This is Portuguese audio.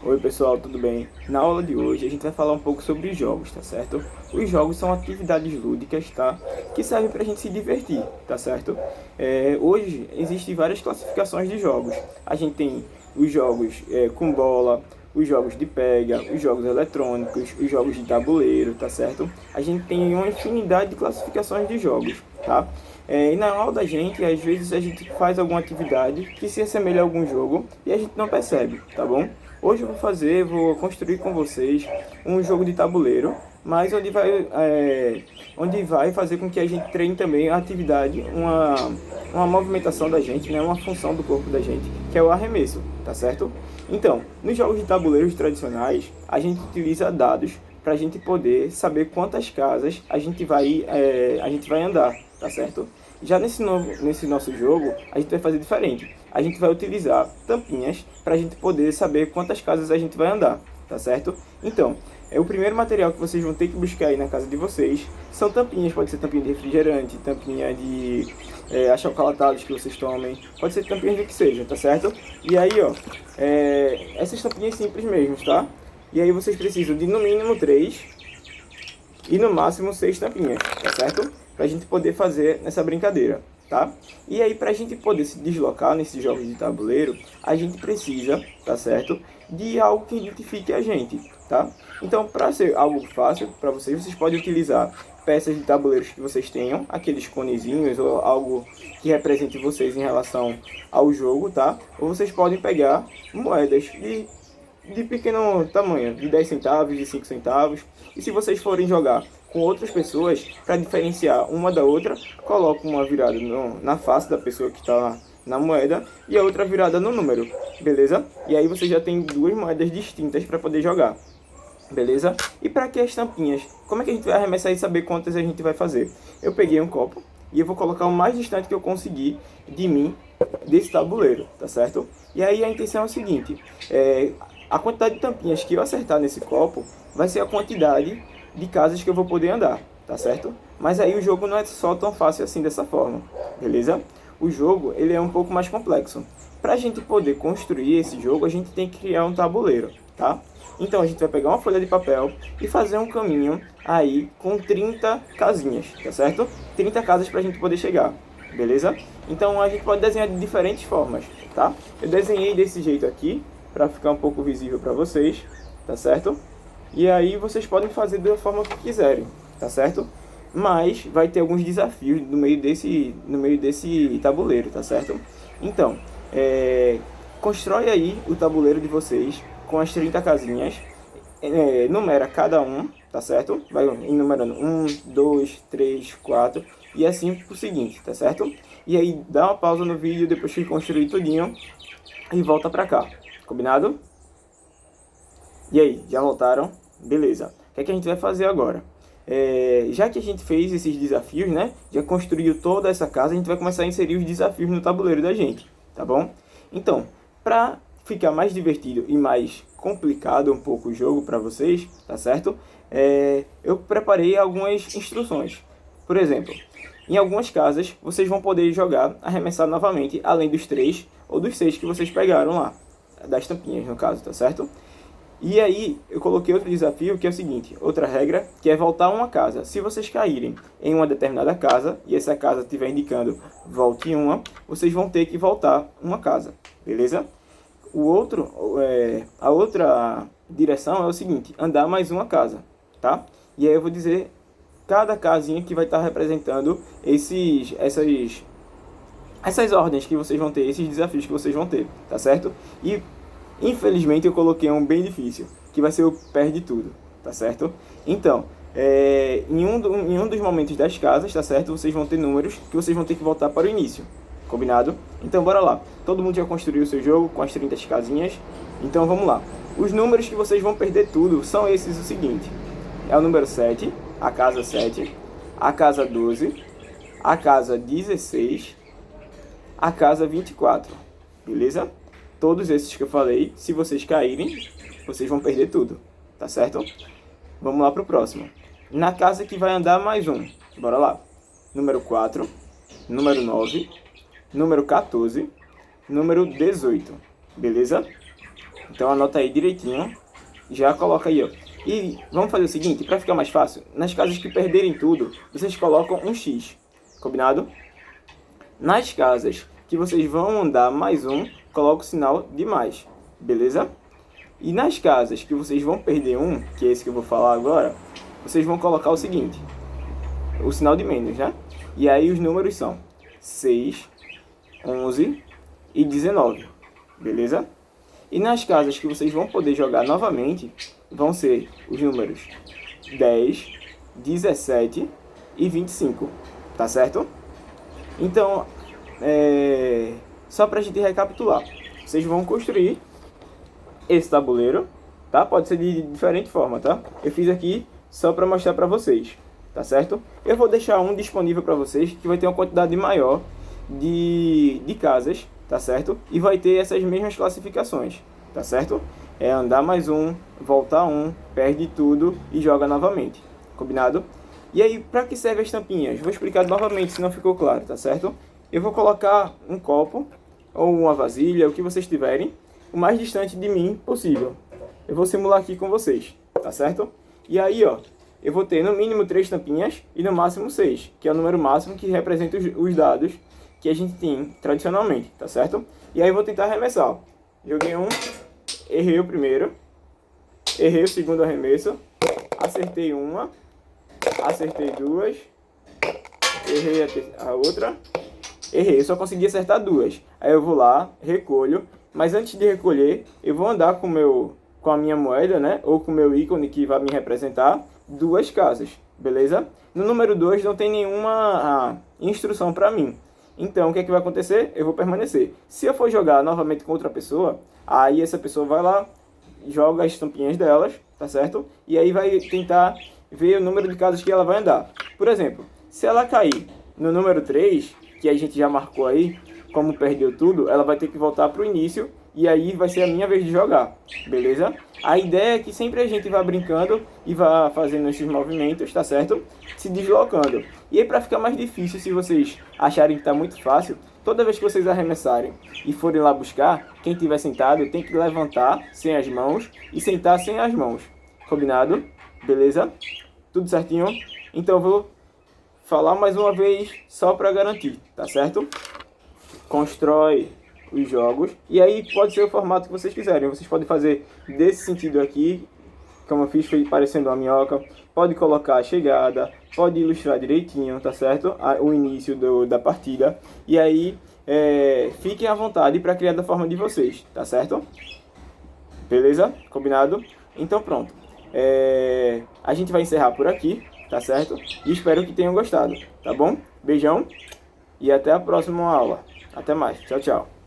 Oi pessoal, tudo bem? Na aula de hoje a gente vai falar um pouco sobre jogos, tá certo? Os jogos são atividades lúdicas, tá? Que servem pra gente se divertir, tá certo? Hoje existem várias classificações de jogos. A gente tem os jogos com bola, os jogos de pega, os jogos eletrônicos, os jogos de tabuleiro, tá certo? A gente tem uma infinidade de classificações de jogos, tá? E na aula da gente, às vezes a gente faz alguma atividade que se assemelha a algum jogo e a gente não percebe, tá bom? Hoje eu vou construir com vocês um jogo de tabuleiro, mas onde vai fazer com que a gente treine também a atividade, uma movimentação da gente, né, uma função do corpo da gente, que é o arremesso, tá certo? Então, nos jogos de tabuleiros tradicionais, a gente utiliza dados para a gente poder saber quantas casas a gente vai andar, tá certo? Já nesse nosso jogo, a gente vai fazer diferente. A gente vai utilizar tampinhas para a gente poder saber quantas casas a gente vai andar, tá certo? Então, o primeiro material que vocês vão ter que buscar aí na casa de vocês são tampinhas, pode ser tampinha de refrigerante, tampinha de achocolatados que vocês tomem, pode ser tampinhas do que seja, tá certo? E aí, ó, essas tampinhas simples mesmo, tá? E aí vocês precisam de no mínimo 3 e no máximo 6 tampinhas, tá certo? Pra gente poder fazer essa brincadeira, tá? E aí pra gente poder se deslocar nesses jogos de tabuleiro, a gente precisa, tá certo? De algo que identifique a gente, tá? Então, para ser algo fácil para vocês, vocês podem utilizar peças de tabuleiros que vocês tenham, aqueles conezinhos ou algo que represente vocês em relação ao jogo, tá? Ou vocês podem pegar moedas de pequeno tamanho, de 10 centavos, de 5 centavos. E se vocês forem jogar com outras pessoas, para diferenciar uma da outra, coloca uma virada na face da pessoa que está na moeda e a outra virada no número, beleza? E aí você já tem duas moedas distintas para poder jogar, beleza? E para que as tampinhas? Como é que a gente vai arremessar e saber quantas a gente vai fazer? Eu peguei um copo e eu vou colocar o mais distante que eu conseguir de mim, desse tabuleiro, tá certo? E aí a intenção é o seguinte, a quantidade de tampinhas que eu acertar nesse copo vai ser a quantidade de casas que eu vou poder andar, tá certo? Mas aí o jogo não é só tão fácil assim dessa forma, beleza? O jogo ele é um pouco mais complexo. Para a gente poder construir esse jogo, a gente tem que criar um tabuleiro, tá? Então a gente vai pegar uma folha de papel e fazer um caminho aí com 30 casinhas, tá certo? 30 casas para a gente poder chegar, beleza? Então a gente pode desenhar de diferentes formas, tá? Eu desenhei desse jeito aqui, para ficar um pouco visível para vocês, tá certo? E aí vocês podem fazer da forma que quiserem, tá certo? Mas vai ter alguns desafios no meio desse tabuleiro, tá certo? Então, constrói aí o tabuleiro de vocês com as 30 casinhas, numera cada um, tá certo? Vai enumerando 1, 2, 3, 4 e assim pro seguinte, tá certo? E aí dá uma pausa no vídeo depois que construir tudinho e volta pra cá. Combinado? E aí, já voltaram? Beleza. O que é que a gente vai fazer agora? Já que a gente fez esses desafios, né? Já construiu toda essa casa, a gente vai começar a inserir os desafios no tabuleiro da gente, tá bom? Então, para ficar mais divertido e mais complicado um pouco o jogo para vocês, tá certo? Eu preparei algumas instruções. Por exemplo, em algumas casas, vocês vão poder jogar, arremessar novamente, além dos 3 ou dos 6 que vocês pegaram lá, das tampinhas no caso, tá certo? E aí eu coloquei outro desafio que é o seguinte, outra regra, que é voltar a uma casa. Se vocês caírem em uma determinada casa e essa casa estiver indicando volte uma, vocês vão ter que voltar uma casa, beleza? A outra direção é o seguinte, andar mais uma casa, tá? E aí eu vou dizer cada casinha que vai estar representando essas ordens que vocês vão ter, esses desafios que vocês vão ter, tá certo? E infelizmente eu coloquei um bem difícil, que vai ser o perde tudo, tá certo? Então, em um dos momentos das casas, tá certo? Vocês vão ter números que vocês vão ter que voltar para o início, combinado? Então bora lá, todo mundo já construiu o seu jogo com as 30 casinhas, então vamos lá. Os números que vocês vão perder tudo são esses o seguinte, é o número 7, a casa 7, a casa 12, a casa 16, a casa 24, beleza? Todos esses que eu falei, se vocês caírem, vocês vão perder tudo, tá certo? Vamos lá pro próximo. Na casa que vai andar mais um, bora lá. Número 4, número 9, número 14, número 18, beleza? Então anota aí direitinho, já coloca aí, ó. E vamos fazer o seguinte, para ficar mais fácil, nas casas que perderem tudo, vocês colocam um X, combinado? Nas casas que vocês vão andar mais um, coloca o sinal de mais, beleza? E nas casas que vocês vão perder um, que é esse que eu vou falar agora, vocês vão colocar o seguinte, o sinal de menos, né? E aí os números são 6, 11 e 19, beleza? E nas casas que vocês vão poder jogar novamente, vão ser os números 10, 17 e 25, tá certo? Então, só pra gente recapitular, vocês vão construir esse tabuleiro, tá? Pode ser de diferente forma, tá? Eu fiz aqui só para mostrar para vocês, tá certo? Eu vou deixar um disponível para vocês que vai ter uma quantidade maior de casas, tá certo? E vai ter essas mesmas classificações, tá certo? É andar mais um, voltar um, perde tudo e joga novamente, combinado? E aí, para que servem as tampinhas? Vou explicar novamente se não ficou claro, tá certo? Eu vou colocar um copo ou uma vasilha, o que vocês tiverem, o mais distante de mim possível. Eu vou simular aqui com vocês, tá certo? E aí, ó, eu vou ter no mínimo 3 tampinhas e no máximo 6, que é o número máximo que representa os dados que a gente tem tradicionalmente, tá certo? E aí eu vou tentar arremessar. Joguei um, errei o primeiro, errei o segundo arremesso, acertei uma, acertei duas, errei a outra, errei, eu só consegui acertar duas. Aí eu vou lá, recolho. Mas antes de recolher, eu vou andar com a minha moeda, né? Ou com o meu ícone que vai me representar 2 casas, beleza? No número 2 não tem nenhuma instrução para mim. Então, o que é que vai acontecer? Eu vou permanecer. Se eu for jogar novamente com outra pessoa, aí essa pessoa vai lá, joga as tampinhas delas, tá certo? E aí vai tentar ver o número de casas que ela vai andar. Por exemplo, se ela cair no número 3, que a gente já marcou aí, como perdeu tudo, ela vai ter que voltar para o início e aí vai ser a minha vez de jogar, beleza? A ideia é que sempre a gente vá brincando e vá fazendo esses movimentos, tá certo? Se deslocando. E aí, para ficar mais difícil, se vocês acharem que está muito fácil, toda vez que vocês arremessarem e forem lá buscar, quem estiver sentado tem que levantar sem as mãos e sentar sem as mãos, combinado? Beleza? Tudo certinho? Então eu vou falar mais uma vez só para garantir, tá certo? Constrói os jogos e aí pode ser o formato que vocês quiserem. Vocês podem fazer desse sentido aqui, como eu fiz, foi parecendo uma minhoca. Pode colocar a chegada, pode ilustrar direitinho, tá certo? O início da partida. E aí fiquem à vontade para criar da forma de vocês, tá certo? Beleza? Combinado? Então pronto. A gente vai encerrar por aqui, tá certo? E espero que tenham gostado, tá bom? Beijão e até a próxima aula. Até mais. Tchau, tchau.